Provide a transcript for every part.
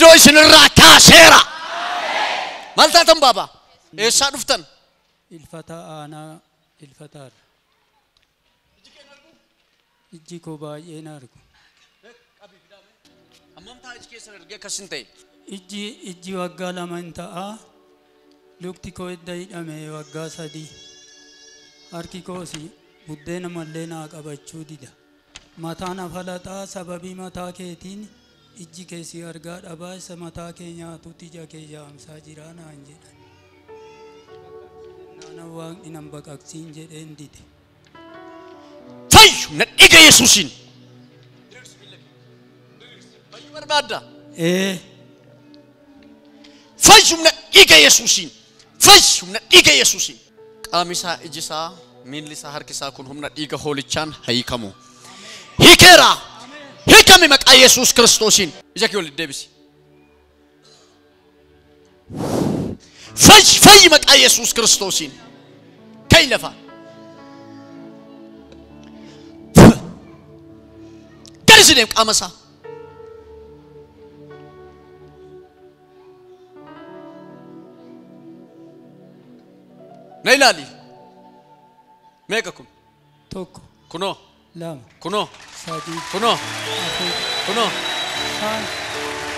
idoo isin irraa kaaseera. Maal taatan baaba? Eessaa dhuftan? Ilfataa aanaa ilfataadha. Ijji koo baay'ee na argu. Ammam ta'a iji keessan ergee akkasin ta'e? Ijji waggaa 2 ta'a. Lukti koo edda hidhame waggaa 3. Harki koos buddeena mallee naa qabachuu dida. Mataan afalaxaa sababii mataa keetiin ijji keessi argaa dhabaa isa mataa kee nyaatutti ija kee jaamsaa jira naan jedhan. Naana waaqni nan baqaqsiin jedheen dide. Fayyu na dhiiga Yesuusiin. Fayyu barbaadda? Fayyu na dhiiga Yesuusiin. Fayyu na dhiiga Yesuusiin. Qaamni isaa, iji isaa, miilli isaa, harki isaa kun humna dhiiga hoolichaan hiikamu. Hiikeera. Hiikame maqaa Yesuus Kiristoosiin. Ija kee walitti deebisi. Fayyi maqaa Yesuus Kiristoosiin. Ka'ii lafa. Garisi deem qaama isaa. Na ilaali. Meeqa kun? Tokko. Kunoo. Lama. Kunoo. Sadii. Kunoo. Afur. Kunoo. Shan.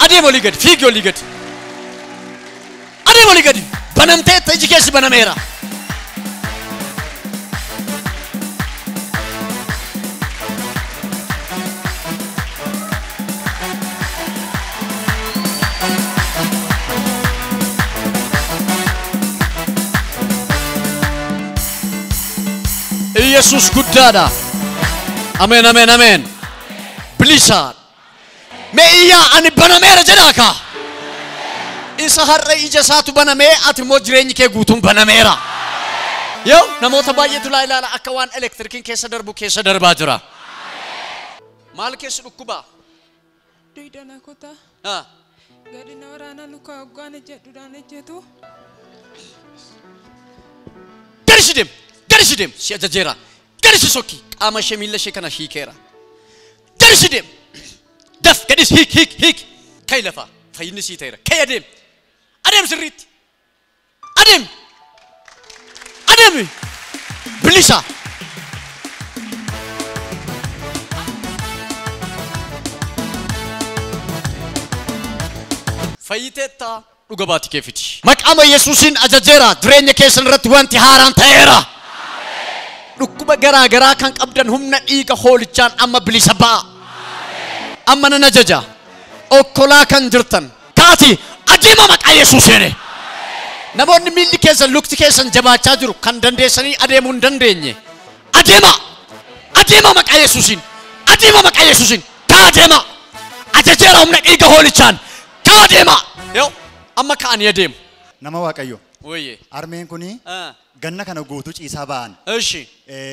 Adeem olii gadi. Fiigi olii gadi. Adeem olii gadi. Banamtee iji keessi banameera. Yesus guddaadha. Amen, amen, amen. Bilisaan. Meeyyaa ani banameera jedhaaka. Isa har'a ija isaatu banamee ati immoo jireenyi kee guutuun banameera. Yoo namoota baay'eetu laa ilaala akka waan elektirikiin keessa darbu keessa darbaa jira. Maal keessa dhukkubaa? Duidana kota. Haa. Gadi na waraana luka waggaan jedhuudhaan ejjetu. Garisi deem. Garisi deem. Si ajajeera. Garisi sokki. Qaama ishee miila ishee kana hiikeera. Garisi deem. Daf gadis hiik. Ka'ii lafa. Fayyinni sii ta'eera. Ka'ii adeem. Adeem sirriitti. Adeem. Adeemi. Bilisa. Fayyiteetta dhuga baati keefiti. Maqaama Yesuusiin ajajeera. Jireenya keessan irratti wanti haaraan ta'eera. Dhukkuba garaa garaa kan qabdan humna dhiiga hoolichaan amma bilisa ba'a. Amma nan ajaja. Okkolaa kan jirtan. Kaati adeema maqaa Yesuusiin. Namoonni miilli keessan lukti keessan jabaachaa jiru kan dandeessanii adeemuu hin dandeenye. Adeema. Adeema maqaa Yesuusiin. Adeema maqaa Yesuusiin. Kaa adeema. Ajajeera humna dhiiga hoolichaan. Kaa adeema. Yoo amma kaanii adeemu. Nama Waaqayyo. Wayye. Armeen kuni ganna kana guutuu ciisaa ba'an. Eeshi.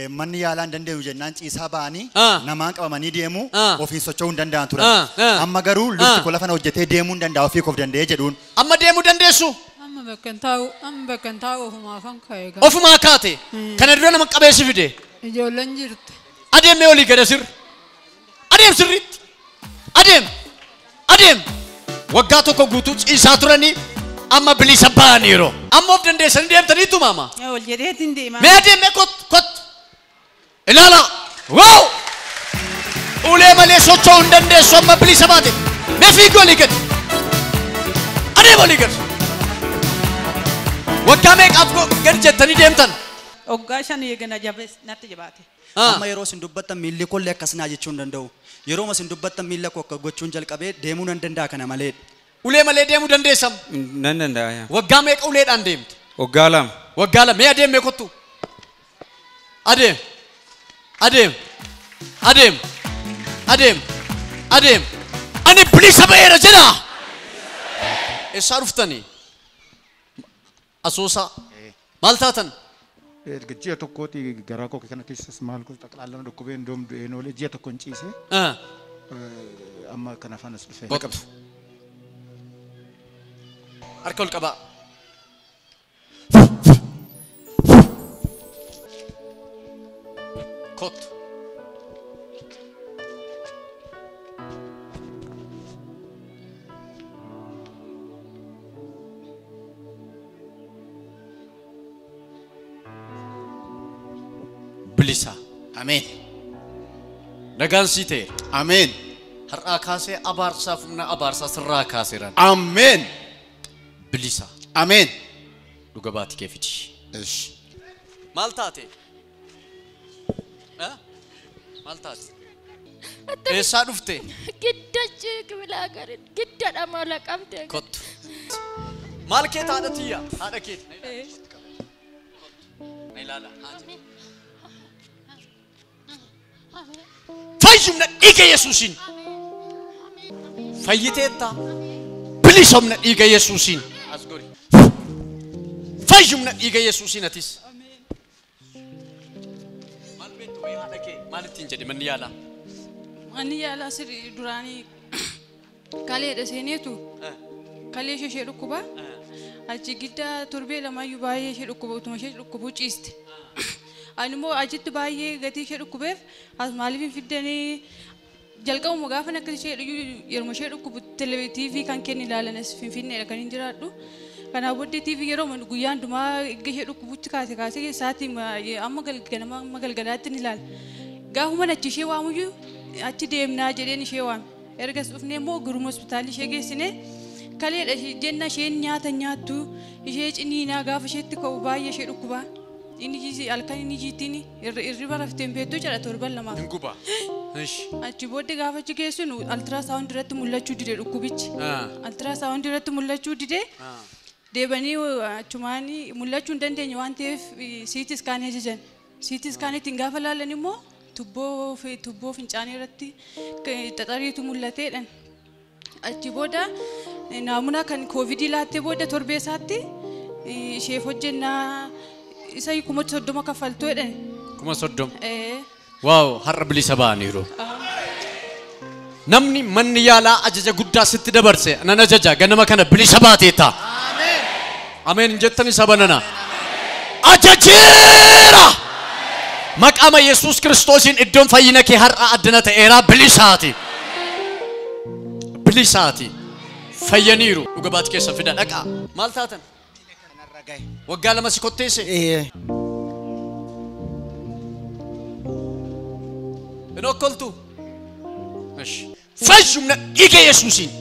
Manni yaalaan danda'u jennaan ciisaa ba'anii namaan qabamanii deemu ofiin socho'uu hin danda'an turan. Amma garuu lukti koo lafana hojjetee deemuu hin danda'a ofii koof danda'ee jedhuun. Amma deemuu dandeessu. Amma bakka hin taa'u ofumaafan ka'e. Ofumaa kaate. Kana dura nama qabeessi fide. Ijoolleen jirti. Adeemee olii gada sir. Adeem sirriitti. Adeem. Adeem. Waggaa tokko guutuu ciisaa turanii amma bilisa ba'aniiru. Amma of dandeessanii deemtaniitu maama. Ol jedheetiin deemaa. Mee adeemee kot. Ilaala. Wow. Ulee malee socho'uu hin dandeessu amma bilisa baate. Mee fiigi olii gadi. Adeem olii gadi. Waggaa meeqaaf gadi jettanii deemtan? Waggaa 5 eegana jabees natti jabaate. Amma yeroo isin dubbattan miilli kollee akkasnaa jechuu hin danda'u. Yeroo isin dubbattan miilla koo akka gochuun jalqabee deemuu nan danda'a kana malee. Ulee malee deemuu dandeessam? Nan danda'a. Waggaa meeqa uleedhaan deemte? Waggaa 2. Waggaa 2. Mee adeem mee kottu? Adeem. Ani bilisa ba'eera jedha. Eessaa dhuftanii? Asoosaa. Maal taatan? Ji'a tokkooti garaa koo kana keessas maal kun xaqlaalama dhukkubeen doom du'een oolee ji'a tokko hin ciise. Amma kana fanas dhufee. Boqabtu. Harka ol qabaa. Kottu. bilisa. Ameen. Nagaan sii ta'e. Ameen. Har'aa kaasee abaarsaaf humna abaarsaa sirraa kaaseeran. Ameen. Bilisa. Ameen. Dhuga baatii kee fidi. Ish. Maal taate? Maal taate? Eessaa dhufte? Gidda ciqilaa garin gidda dhamala qabde. Kottu. Maal kee haadha tiyya? Haadha kee. Na ilaala. Fayyumna dhiiga Yesuusiin. Fayyiteetta. Bilisomna dhiiga Yesuusiin. As gori. Fayyumna dhiiga Yesuusiin atis. Maal beektu wayi haadha kee? Maal ittiin jedhe manni yaalaa? Manni yaalaa sirri duraanii kaleedha seeneetu kalee ishee dhukkuba. Achi gidda torbee lamayyuu baay'ee ishee dhukkuba utuma ishee dhukkubuu ciiste. Ani immoo achitti baay'ee gatii ishee dhukkubeef as maaliif hin fiddanii jalqabuma gaafa akka ishee yeroo ishee dhukkubu TV kan kenni ilaalanis Finfinneedha kan hin jiraadhu. Kanaaf booddee TV yeroo guyyaan dhumaa ishee dhukkubutti kaasee sa'aatii amma galgalaatti ni ilaala. Gaafuma achi ishee waamuyyuu achi deemnaa jedheen ishee waame. Ergas dhufnee immoo guruma hospitaalii ishee geessinee kaleedha jenna isheen nyaata nyaattu ishee ciniinaa gaafa isheetti ka'u baay'ee ishee dhukkubaa. Inni halkan inni jiittiin irriba rafteen beektuu jedha torban lama. Hinguba. Achi booddee gaafa achi geessinu altiraasaawundi irratti mul'achuu dide dhukkubichi. Altiraasaawundi irratti mul'achuu dide deebanii achumaanii mul'achuu hin dandeenye waan ta'eef siiti iskaanii ajajan. Siiti iskaaniitiin gaafa laalan immoo tubboo fincaanii irratti xaxariitu mul'ateedhaan. Achi booda naamuna kan koovidii laattee booda torbee isaatti isheef hojjennaa isa 30 kaffaltuu jedhan. 30. Waaw har'a bilisa ba'aniiru. Namni manni yaalaa ajaja guddaa sitti dabarse nan ajaja ganama kana bilisa baateetta. Ameen. Ameen jettani sabanana. Ajajeera. Maqama Yesuus Kiristoosin iddoon fayyina kee har'a addana ta'eera bilisaati. Bilisaati. Fayyaniiru dhuga baati keessa fida dhaqa. Maal taatan? Waggaa lama si kotteesse? Hin okkoltu? Fayyumna dhiiga Yesuusiin.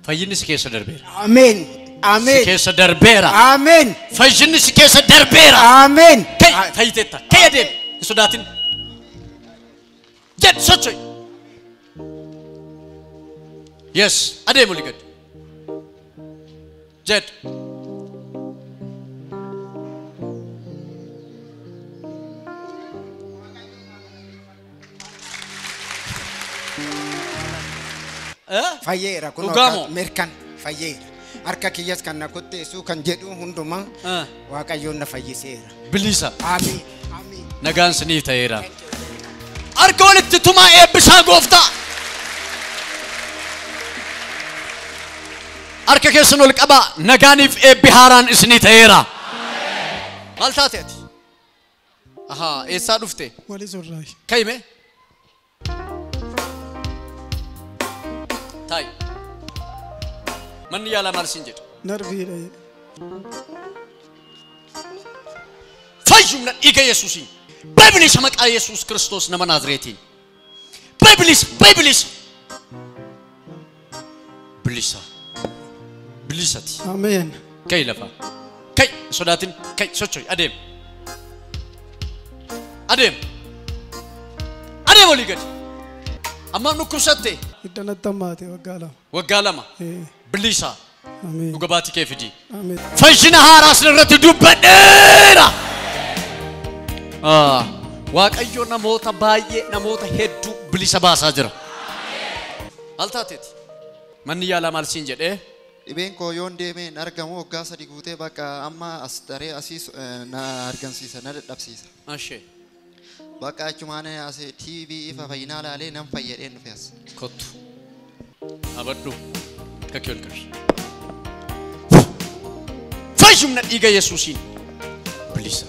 Fayyinni si keessa darbeera. Ameen. Ameen. Si keessa darbeera. Ameen. Fayyinni si keessa darbeera. Ameen. Fayyiteetta. Kee adeem. Hin sodaatin. Jed sochoy. Yes, adeemu ligad. Jed. Fayyeera kun mirkan fayyeera. Harka kiyyas kan na kotteessu kan jedhu hundumaa Waaqayyoon na fayyiseera. Bilisa. Ameen. Ameen. Nagaan siniif ta'eera. Harka walitti tumaa eebbisaa gooftaa. Harka keessan ol qabaa nagaaniif eebbi haaraan isinii ta'eera. Maal taateeti? Ahaa eessaa dhufte? Wali surraayi. Ka'ime? Ta'i. Manni yaalaa maal siin jedhu? Narviidha. Fayyumna dhiiga Yesuusiin. Babilisa maqaa Yesuus Kiristoos nama Naazreetiin. Babilisa. Bilisa. Bilisati. Ameen. Ka'ii lafa. Ka'ii sodaatin. Ka'ii socho'i adeem. Adeem olii gadi. Amma nukkubsatte. Iddanatti ammaate waggaa lama. Waggaa lama. Bilisa. Ameen. Dhuga baatii kee fidi. Ameen. Fayyina haaraa asirratti dubbadheera. Waaqayyo namoota baay'ee namoota hedduu bilisa baasaa jira. Maal taateeti? Manni yaalaa maal siin jedhee? Dhibeen koo yoon deemeen argamu waggaa 3 guutee bakka amma as daree asii na argamsiisa na dadhabsiisa. Ashee. Bakka achumaan asii TV ifa fayyinaa laalee nan fayyadeen dhufe as. Kottu. Abaddu. Kakkee ol qabi. Fayyumna dhiiga Yesuusiin. Bilisa.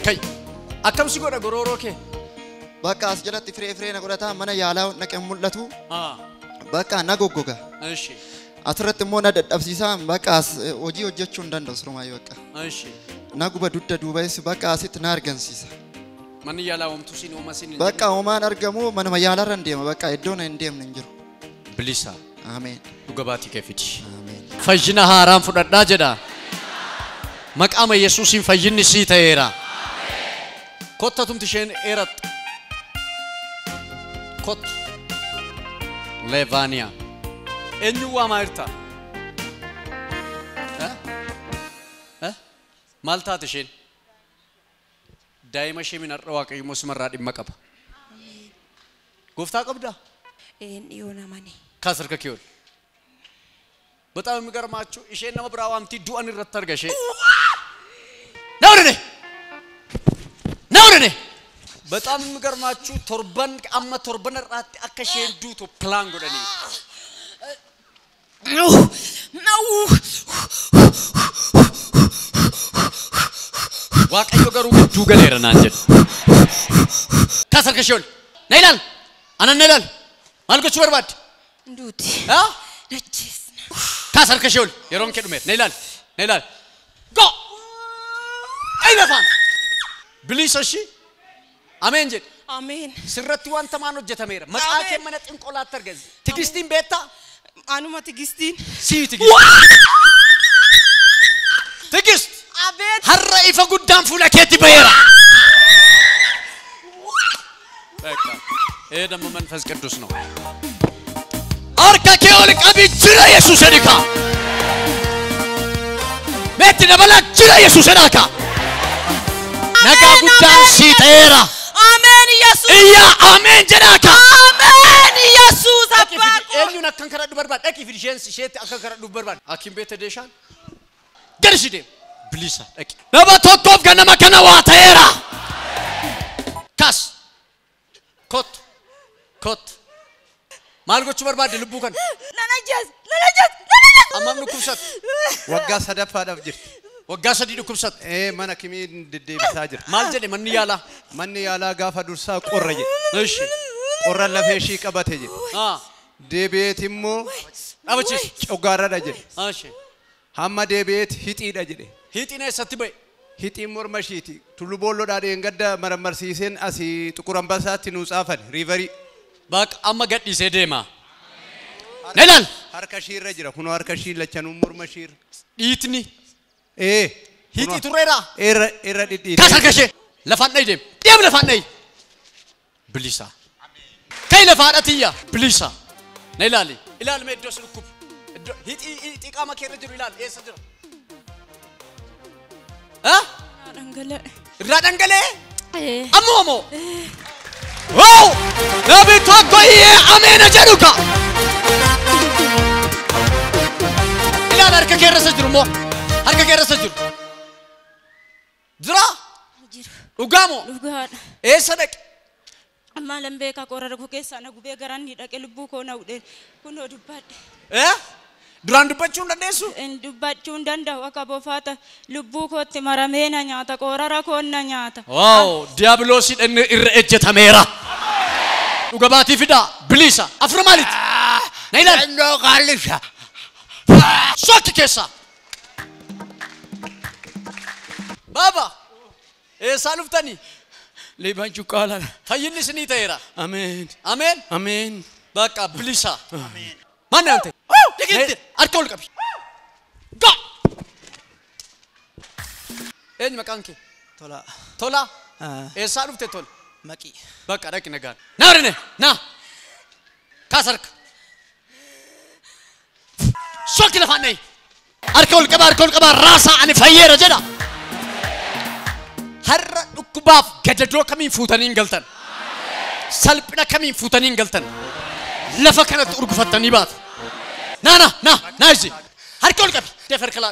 Kai. Akkamsi godha gorooroo kee? Bakka as jalatti firee na godhataa mana yaalaa naqee mul'atu. Bakka na goggoga. Ashee. asirratti immoo na dadhabsiisaa bakka hojii hojjechuu hin danda'u sirumaayyu bakka. Eshi. Na guba dudda duubayis bakka asitti na argamsiisa. Manni yaalaa homtuu siin uuma siin. Bakka uumaan argamu manuma yaalarra hin deema bakka iddoon hin deemne hin jiru. Bilisa. Ameen. Dhuga baatii kee fidi. Ameen. Fayyina haaraan fudhadhaa jedha. Maqaama Yesuusiin fayyinni sii ta'eera. Kotta tumti isheen eerat. Kot. Levaania. Eenyu waamaa jirta? Maal taate isheen? Daa'ima ishee minarra waaqayyoo simarraa dhimma qaba. Gooftaa qabdaa? Dhiyoon amane. Kaas harka kee ol. በጣም የሚገርማችሁ እሺ እና ብራዋምቲ ዱአን ይረተርገሽ ነውረኔ በጣም የሚገርማችሁ ቶርበን አማ ቶርበን ራቲ አከሸን ዱቶ ፕላን ጎደኒ ነው ዋቀዮ ገሩ ዱ ገሌረና እንጀ ካሰርከሽል ነይላል አነነላል ማልጎቹ በርባድ እንዱት ነጭስ ካሰር ከሽውል የሮም ከዱሜት ነይላል ጎ አይነፋን ብሊስ እሺ አሜን ጀ አሜን ስረቲ ዋንተ ማን ወጀተሜረ መቃኬ መነ ጥንቆላት ተርገዝ ትግስቲን ቤታ አኑማ ትግስቲን ሲ ትግስት አቤት ሀረ ኢፈ ጉዳን ፉለኬት በየራ በቃ ይሄ ደግሞ መንፈስ ቅዱስ ነው አርካ ከወል ቀቢጅራ ኢየሱስ ነካ ቤት ደበላ ጅራ ኢየሱስ ነካ ነጋ ጉዳን ሲቴራ አሜን ኢየሱስ እያ አሜን ጀናካ አሜን ኢየሱስ አባኮ ኤኙ ነከን ከረዱ በርባድ ደቂ ፊዲሽንስ ሼት አከን ከረዱ በርባድ አኪም ቤት ደሻን ገርሽዴ ብሊሳ ደቂ ነባቶቶፍ ገነማ ከነዋ ተራ ካስ ኮት ማልጎቹ በርባድ ልቡ ከን ለነጀስ አማም ንኩብሰት ወጋ ሰደፋ ዳብጅር ወጋ ሰዲዱ ኩብሰት ማና ኪሚ ደደብሳ ጅር ማልጀኔ መን ያላ ጋፋ ዱርሳ ቆረየ እሺ ቆረ ለፈሺ ቀበተ ጅር ደቤትሞ አበችስ ጮጋራ ዳጅ እሺ ሐማ ደቤት ሂጢ ዳጅ ሂጢ ነው ሰትበይ ሂጢ ሞርማሺቲ ቱሉ ቦሎ ዳዴ እንገዳ መረመርሲሴን አሲ ጥቁር አንበሳት ነው ጻፈን ሪቨሪ ባቅ አማ ገዲሴ ዴማ ነላል harkashir jira kuno harkashir lachanu murmashir ditni hiti turera era didi kasarkashe lafannay dem lafannay bilisa kay lafaadatiya bilisa naylali ilal meddos lukub hiti qama kere jiru ilal esa jira dangale ammo wow nabi tokko ye amena jaruka ilal harka kerasa jiru mo harka kerasa jiru jira ugamo esa dak amma lambe ka qorara ko kessa na gube garan ni dake lubbu ko na ude kuno dubbadde duran dubbachuu dandeessu dubbachuu danda'u akka bofaata lubbu kootti maramee nyaata qorara ko na nyaata wow diablosi den irra ejjetameera dhuga baatii fida bilisa aframalit nailal no qalisa sokki keessa baba saluftani lebanchu qala fayyinni sinii ta'eera amen amen amen baka bilisa amen man ante digit arkol qabi ga eny makanke tola salufte tol maqi baka dak nagan narne na kasark sokki lafanay arkol qaba rasa ani fayyera jeda harra dukubaf gadado kamin futanin galtan salpina kamin futanin galtan lafa kanat urgufatani baat na izi harkol qabi defer kala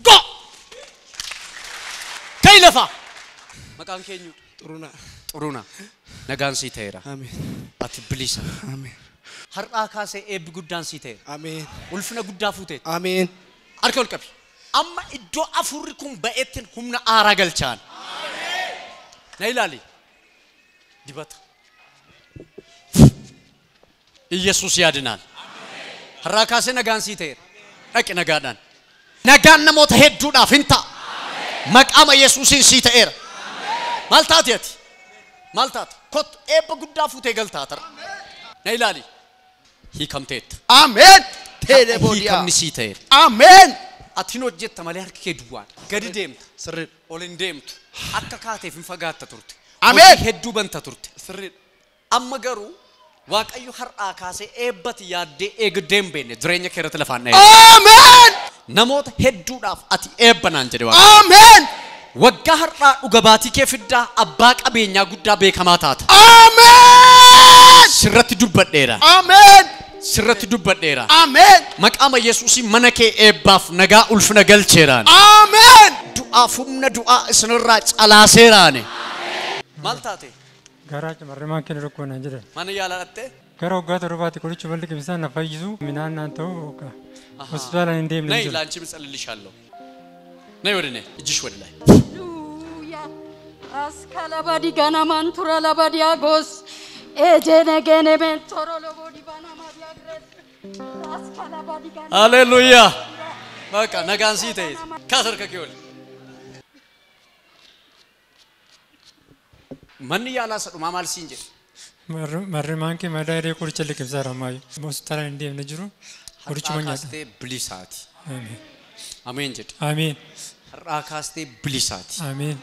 go kay lafa makan kenyu turuna nagan si teera amen at bilisa amen har'a kaase eb guddan si teera amen ulfina gudda fute amen harkol qabi amma iddo afurri kun ba'etin humna aara galchaan amen nailali dibata ኢየሱስ ያድናል harraa kaasee nagaan sii ta'eera dhaqi nagaadhaan nagaan namoota hedduudhaaf hin ta'a maqaama Yesuusiin sii ta'eera maal taati ati maal taati kot eebba guddaa fuutee galtaata na ilaali hiikamteetta Ameen. Teele boodiyaa. hiikamni sii ta'eera Ameen. atiin hojjetta malee harki kee duwwaan gadi deemta Sirriidha. ol hin deemtu akka kaateef hin fagaatta turte Ameen. hojii hedduu banta turte Sirriidha. amma garuu waaqayyo har'aa kaasee eebbati yaaddee eegdee hin beekne jireenya kee irratti lafaan dha'e Ameen. namoota hedduudhaaf ati eebbanaan jedhe waaqayyo Ameen. waggaa har'aa dhuga baatii kee fiddaa abbaa qabeenyaa guddaa beekamaa taata Ameen. sirratti dubbadheera Ameen. sirratti dubbadheera Ameen. maqaama Yesuusiin mana kee eebbaaf nagaa ulfina galcheeraan Ameen. du'aaf humna du'aa isinirraa calaaseeraane maal taate Garaacha marrimaan kennu rakkoo naan jedhan. mana yaalaa dhattee Gara waggaa torbaatti qoricha balli qibisaan na fayyisu minaan naan ta'u hospitaala hin deemne ነይ jira. ላንቺ ምጸልልሻለሁ ነይ ወደ እኔ እጅሽ ወደ ላይ Askalabadi ganaman tura labadi agos. Ejene gene mentoro lobodi banama diagres. Askalabadi ganaman. ሃሌሉያ በቃ ነጋን ሲተይ ካሰርከ ከይወል ማን ያላሰዱ ማማል ሲንጀ Marrimaan kee madaa irree qoricha liqimsaa ramaayu. Hospitaala hin deemne jiru. Qorichuma nyaata. ካስቴ ብሊሳቲ Ameen. አሜን ጀድ Ameen. ሀራ ካስቴ ብሊሳቲ Ameen.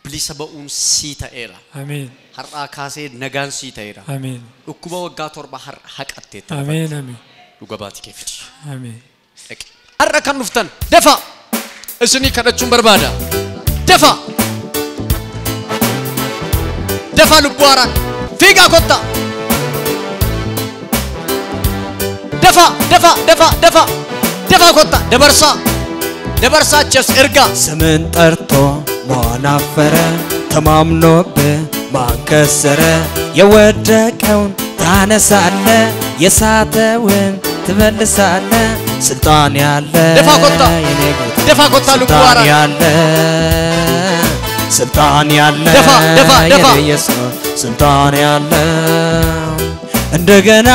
ብሊሰ በኡን ሲተኤራ Ameen. ሀራ ካሴ ነጋን ሲተኤራ Ameen. ዱኩባ ወጋ ቶርባ ሀር ሀቀቴ Ameen. Ameen. ዱገባቲ ከፍቲ Ameen. ሀራ ከኑፍተን ደፋ እስኒ ከደቹን በርባዳ ደፋ ደፋ ልቧራ ፊጋ ኮታ ደፋ ደፋ ደፋ ደፋ ደፋ ኮታ ደበርሳ ደበርሳቸስ እርጋ ስምን ጠርቶ ማን አፈረ ተማምኖብህ ማን ከሰረ የወደቀውን ታነሳለ የሳተውን ትመልሳለ ስልጣን ያለ ደፋ ኮታ ደፋ ኮታ ልቧራ ያለ ስልጣን ያለ ደፋ ደፋ ደፋ ኢየሱስ ስልጣን ያለ እንደገና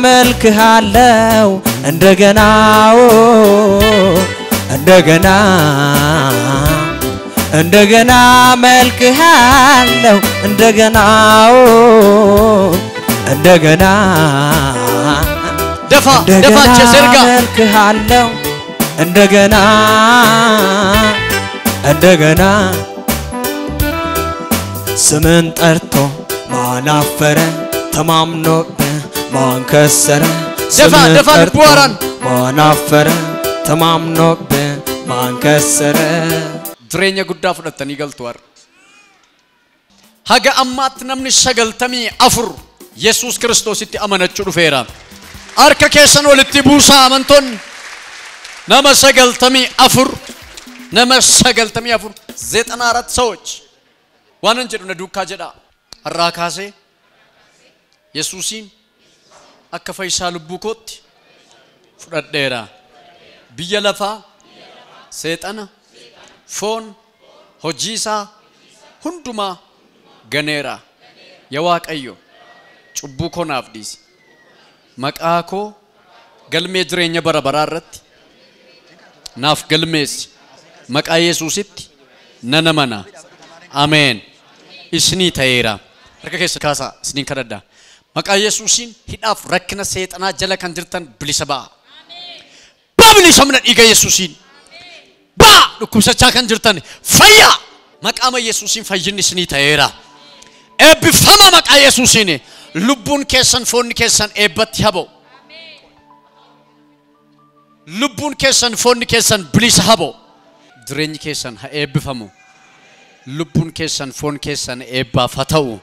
መልክሃለው እንደገና እንደገና እንደገና መልክሃለው እንደገና እንደገና ደፋ ደፋቸ ዘርጋ መልክሃለው እንደገና እንደገና ስምን ጠርቶ ማን አፈረ ተማምኖብህ ማን ከሰረ ደፋ ደፋ ልቧራን ማን አፈረ ተማምኖብህ ማን ከሰረ jireenya guddaa fudhatanii galtuwar haga ammaatti namni 94 Yesuus Kiristoositti amanachuu dhufeera harka keessan walitti buusaa amantoonni nama 94 nama 94 94 ሰዎች ዋንን jedhuna duukaa jedha harraa kaasee Yesuusiin akka fayyisaa lubbuu kootti fudhadheera biyya lafaa seexana foon hojii isaa hundumaa ganeera yaa Waaqayyo cubbuu koo naaf dhiisi maqaa koo galmee jireenya bara baraa irratti naaf galmeessi maqaa Yesuusitti nana mana ameen isnii ta'eera harka keessa kaasaa isniin kadhadha maqaa Yesuusiin hidhaaf rakkina seexanaa jala kan jirtan bilisa ba'a bilisa mana dhiiga Yesuusiin ba dhukkubsachaa kan jirtan fayyaa maqaama Yesuusiin fayyinni isnii ta'eera eebbifama maqaa Yesuusiin lubbuun keessan foonni keessan eebbatti haba'u lubbuun keessan foonni keessan bilisa haba'u jireenyi keessan haa eebbifamu lubbuun keessan foon keessan eebbaaf haa ta'u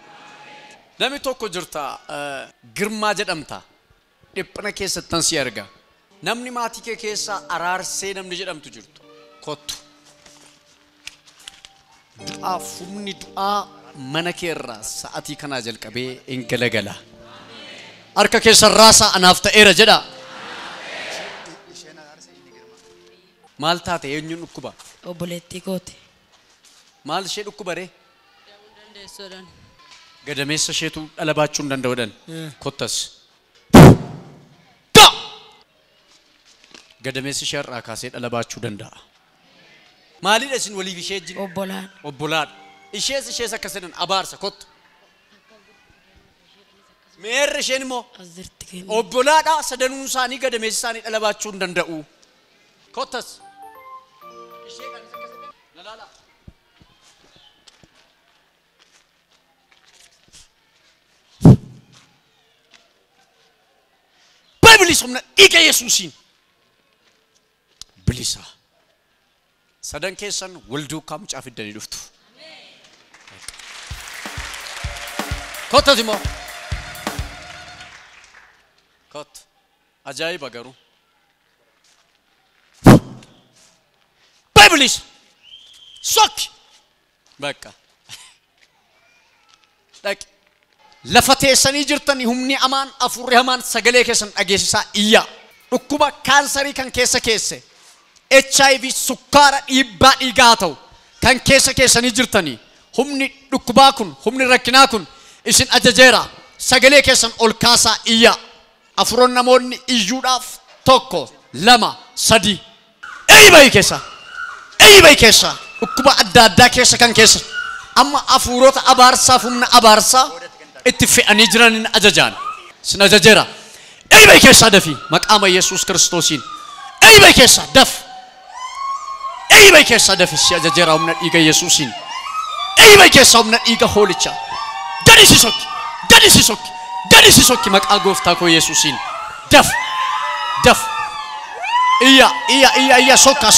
namni tokko jirta girmaa jedhamta dhiphina keessattan si arga namni maatii kee keessa araarsee namni jedhamtu jirtu kottu du'aaf humni du'aa mana kee irraa sa'atii kanaa jalqabee hin galagala harka keessan raasaa anaaf ta'eera jedha maal taate eenyuun dhukkuba obboleettii kooti maal ishee dhukkuba ree dandeessoodhaan gadameessa isheetu dhala baachuu hin danda'uudhaan kottas Gadameessi sharraa kaasee dhalabaachuu danda'a. Maaliidha isin waliif ishee jiru? Obbolaan. Obbolaan. Ishees akkasiin abaarsa kottu. Meerri isheen immoo obbolaadha sadanuun isaanii gadameessi isaanii dhalabaachuu hin danda'u. Kottas. Ishee kan akkasiin lalaala. Bilis humna dhiiga Yesuusiin bilisa. Sadan keessan walduu kaa mucaa fiddanii dhuftu. Kottas immoo. Kot. Ajaa'iba garuu. Bilis. Sokki. Bakka. Dhaqi. Lafa teessanii jirtanii humni amaan afurri hamaan sagalee keessan dhageessisaa iyyaa. Dhukkuba kaansarii kan keessa keesse. HIV sukkaara dhiibbaa dhiigaa ta'u kan keessa keessanii jirtanii humni dhukkubaa kun humni rakkinaa kun isin ajajeera sagalee keessan ol kaasaa iyyaa. Afuroon namoonni iyyuudhaaf tokko lama sadi. Eeyibai keessa dhukkuba adda addaa keessa kan keessa amma afuurota abaarsaaf humna abaarsaa itti fe'anii jiraniin ajajaan sin ajajeera. Eeyibai keessa dafi maqaama Yesuus Kiristoosiin. Eeyibai keessa daf. Eeyibai keessa dafi si ajajeera humna dhiiga Yesuusiin. Eeyibai keessa humna dhiiga hoolicha. Gadi si sokki maqaa gooftaa koo Yesuusiin. Daf. Iyya sokka.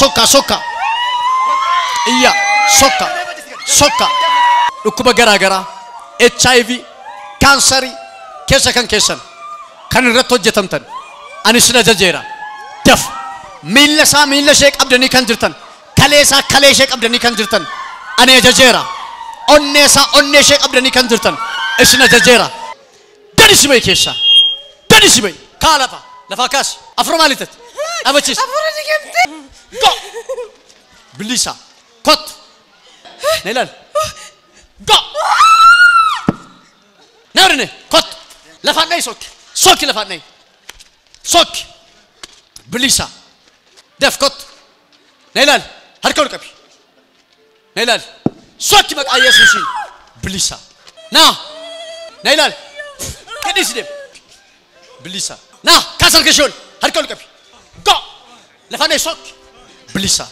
Iyya sokka. Dhukkuba garaagaraa HIV kaansarii keessa kan keessan kan irratti hojjetamtan ani sin ajajeera. Daf. Miilla ishee qabdanii kan jirtan kalee ishee qabdanii kan jirtan ani ajajeera. Onnee ishee qabdanii kan jirtan isin ajajeera. Gadi si ba'i keessa. Kaa lafa kaasi. Afur maaliitatti? Dhabachiis. Go. Bilisa. Kot. Na ilaali. Go. Na horine. Kot. Lafaan dhayi sokki. Sokki lafaan dhayi. Sokki. Bilisa. Daf kot. Na ilaali. Harka ol qabi. Na ilaali. Sokki maqaa Yesuusiin. Bilisa. Na ilaali. Gadi si deem. Bilisa. Na kaas harka ishee ol. Harka ol qabi. Go. Lafaan dhayi sokki. Bilisa.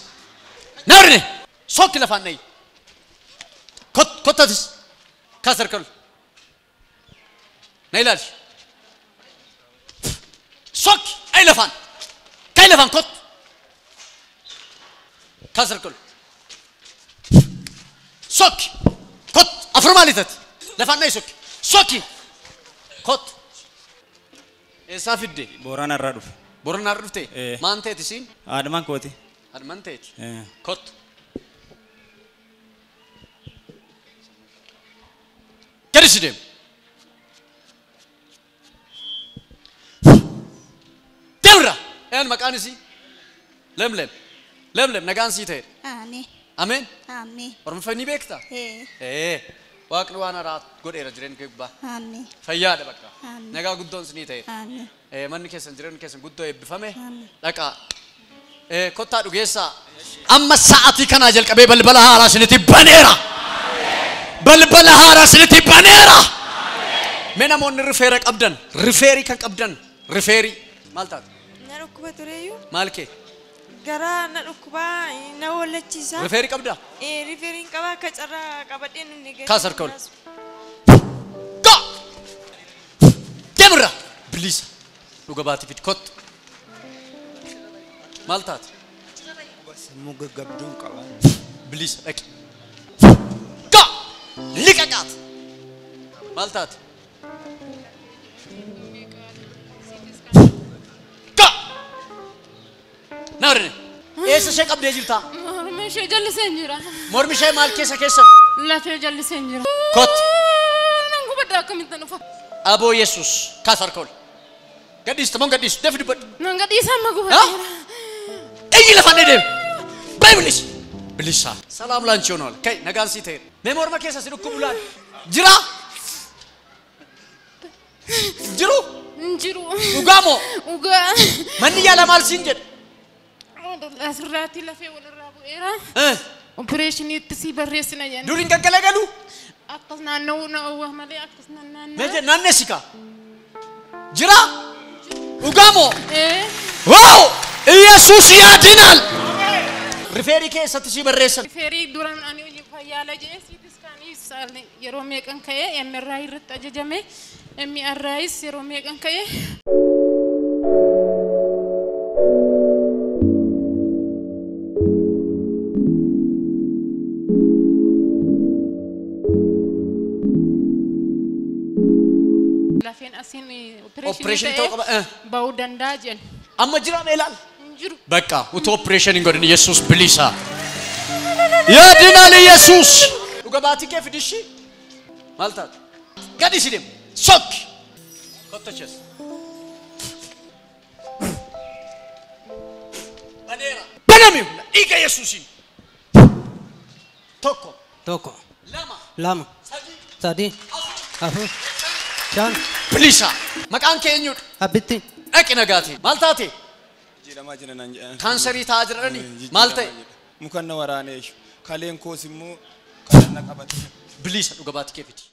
Na horine. Sokki lafaan dhayi. Kottatis. Kaas harka ol. Na ilaali. Sokki. Ay lafaan. Kay lafaan kot. Kaas harka ol. Sokki. Kot. Afur maaliitatti? Lafaan dhayi sokki. Sokki. Kot. Eessaa fidde? Boorana irraa dhufe. Boorana irraa dhufte? Maan ta'eeti siin? Haadhamaan kooti. Haadhamaan ta'eeti? Kot. Gadi si deemu. Deemra. Maqaan isii? Lemlem nagaan sii ta'e. Ameen. Ormifanii beektaa? Waaqni waan haaraa godheera jireenya kee gubbaa. Fayyaadha bakka. Nagaa guddoon sinii ta'e. Manni keessan jireenyi keessan guddoo eebbifame. Dhaqaa. Kottaa dhugeessaa. Amma sa'aatii kanaa jalqabee balbala haaraa sinitti baneera. Balbala haaraa sinitti baneera. Mee namoonni rifeera qabdan. Rifeerii kan qabdan. Rifeerii. Maal taate? Na dhukkuba tureeyyuu. Maal kee? Garaa na dhukkubaa na wallachiisa. Rifeerii qabdaa? Rifeeriin qabaa akka carraa qabadheen inni gadi. Kaas harka ol. Go! Deemra! Bilisa. Dhuga baatii fidi kottu. Maal taate? Sammuu gaggabduun qaba. Bilisa dhaqi. Go! Liqaqaat. Maal taate? Go! Naarine. Eessa ishee qabdee jirtaa? Mormi ishee jallisee jira. Mormi ishee maal keessa keessan? Lafee jallisee jira. Kottu. Nan gubaddaa akkamitti dhufa? Aboo Yesuus kaas harka ol. Gadhiista moo gadhiisu? Deefi dubbadhu. Nan gadhiisaa ma gubaddeera. Eenyu lafaan deedeem? Baayibilis. Bilisa. Salaam laanchi honool. Kay nagaan sii ta'e. Mee morma keessa si dhukkubu laal. Jira? Jiru? Jiru. Dhugaa moo? Dhugaa. Manni yaala maal siin jedhe? asirraatti lafee walirraa bu'eera. Opereeshinii itti si barreessina jenna. Duriin gaggalagalu. Akkas naanna'uu na oowwa malee akkas naanna'aa. Meje naannesika. Jira. Dhugamoo. Waaw! Yesuus yaadinal. Rifeerii keessatti si barreessan. Rifeerii duraan ani hojii fayyaala jedhee siitis kaanii saalli yeroo meeqan ka'ee MRI irratti ajajame MRIs yeroo meeqan ka'ee. Lafeen asiin opereeshinii ta'ee ba'uu danda'a jedhan. Amma jira meelaal. በቃ ውቶ ኦፕሬሽን እንጎድን ኢየሱስ ብሊሳ ያድናል ኢየሱስ ዱገባቲ ከፍዲሽ ማልታት ጋዲ ሲደም ሶክ ኮተቸስ ባኔራ በነሚው ኢጋ ኢየሱስን ቶኮ ላማ ሳዲ አፉ ቻን ብሊሳ መቃን ከኙ አብቲ አቂ ነጋቲ ማልታቴ Jidama jiran Kanseri taajirani maal ta'e mukanna waraaneeshu kaleen koos immoo kan na qabate bilisa dhugabaati keefiti